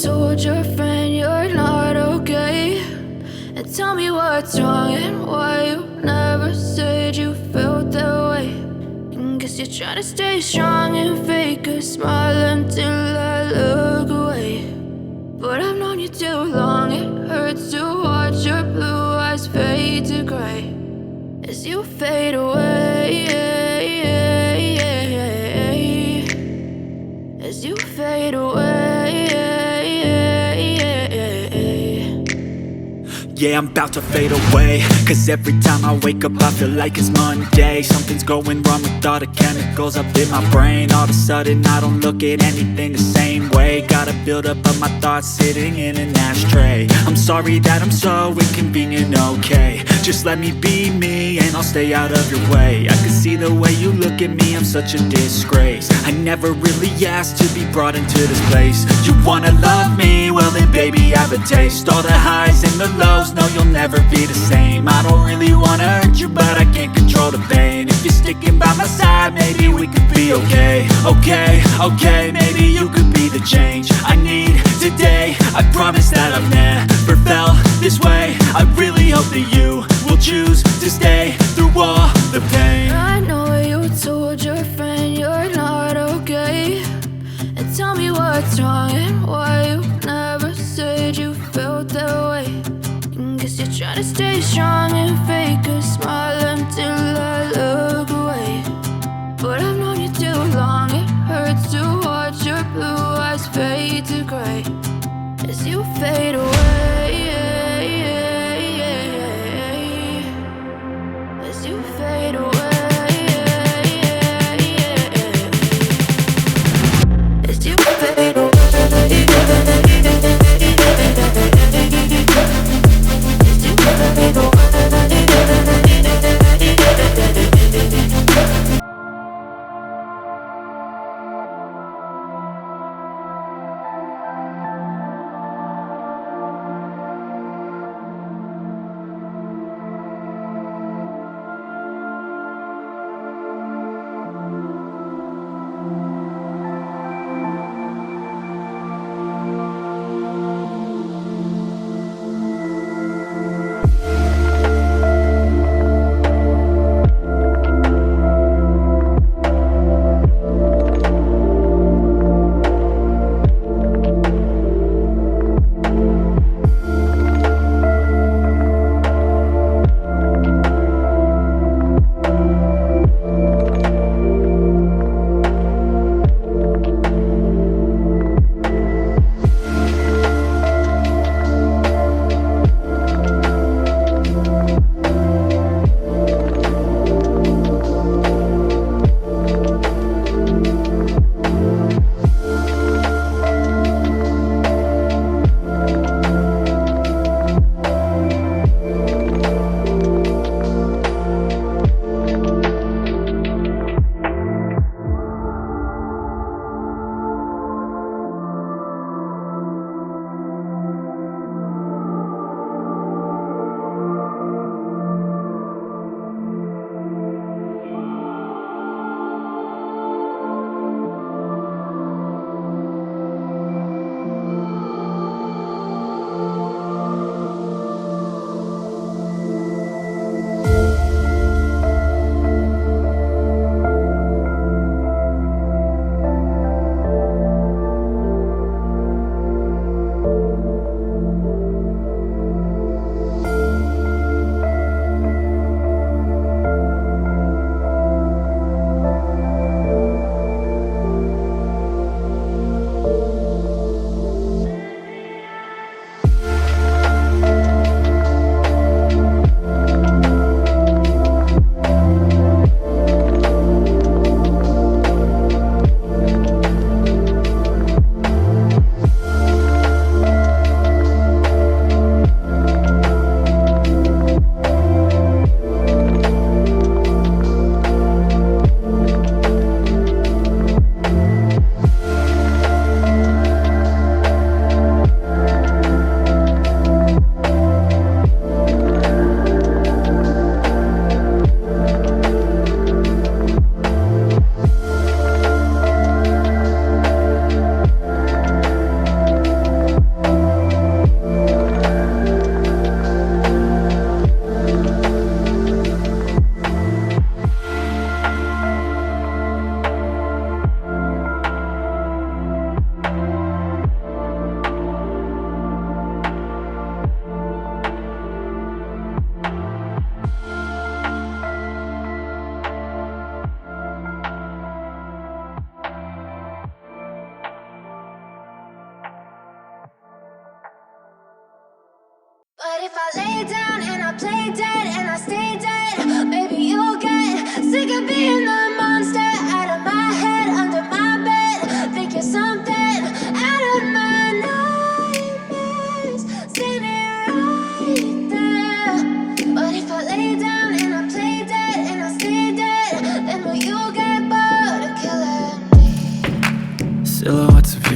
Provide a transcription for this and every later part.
told your friend you're not okay, and tell me what's wrong and why you never said you felt that way. And guess you're trying to stay strong and fake a smile until I look away. But I've known you too long, it hurts to watch your blue eyes fade to gray as you fade away, as you fade away. Yeah, I'm about to fade away, cause every time I wake up I feel like it's Monday. Something's going wrong with all the chemicals up in my brain. All of a sudden I don't look at anything the same way. Gotta build up of my thoughts sitting in an ashtray. I'm sorry that I'm so inconvenient, okay. Just let me be me and I'll stay out of your way. I can see the way you look at me, I'm such a disgrace. I never really asked to be brought into this place. You wanna love me? Well then baby I have a taste. All the highs and the lows, no you'll never be the same. I don't really wanna hurt you but I can't control the pain. If you're sticking by my side maybe we could be okay. Okay, maybe you could be the change I need today. I promise that I've never felt this way. I really hope that you will choose to stay through all the pain. I know you told your friend you're not okay, and tell me what's wrong and why you never said you felt that way. And guess you're trying to stay strong and fake a smile until I look away. But I've known you too long, it hurts to watch your blue eyes fade to gray as you fade away, as you fade away, as you fade away.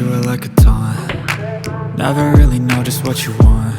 were like a taunt. Never really know just what you want.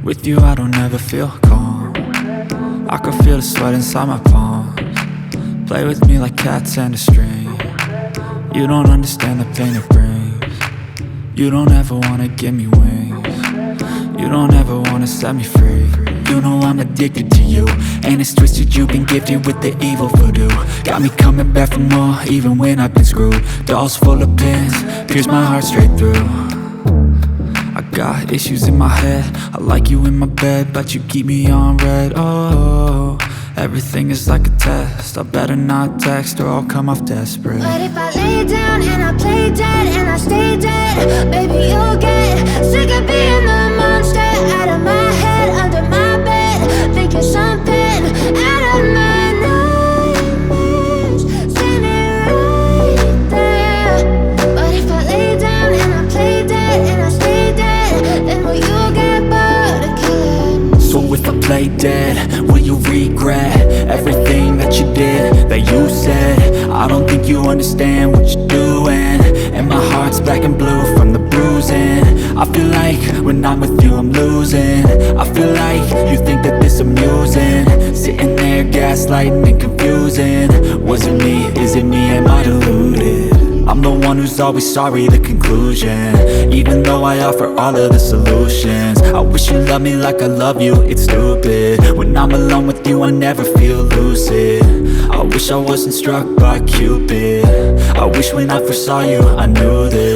With you I don't ever feel calm. I can feel the sweat inside my palms. Play with me like cats and a string. You don't understand the pain it brings. You don't ever wanna give me wings. You don't ever wanna set me free. You know I'm addicted to you, and it's twisted, you've been gifted with the evil voodoo. Got me coming back for more, even when I've been screwed. Dolls full of pins, pierce my heart straight through. I got issues in my head, I like you in my bed, but you keep me on red. Oh, everything is like a test, I better not text or I'll come off desperate. But if I lay down and I play dead and I stay dead, baby you'll get sick of being the monster out of my head, under my bed, thinking something out of my nightmares, standing right there. But if I lay down and I play dead and I stay dead, then will you get bored of killing? So if I play dead, will you regret everything that you did, that you said? I don't think you understand what you're doing, and my heart's black and blue from the bruising. I feel like when I'm with you I'm losing. I feel like you think that this amusing, sitting there gaslighting and confusing. Was it me? Is it me? Am I deluded? I'm the one who's always sorry, the conclusion. Even though I offer all of the solutions, I wish you loved me like I love you, it's stupid. When I'm alone with you I never feel lucid. I wish I wasn't struck by Cupid. I wish when I first saw you I knew this.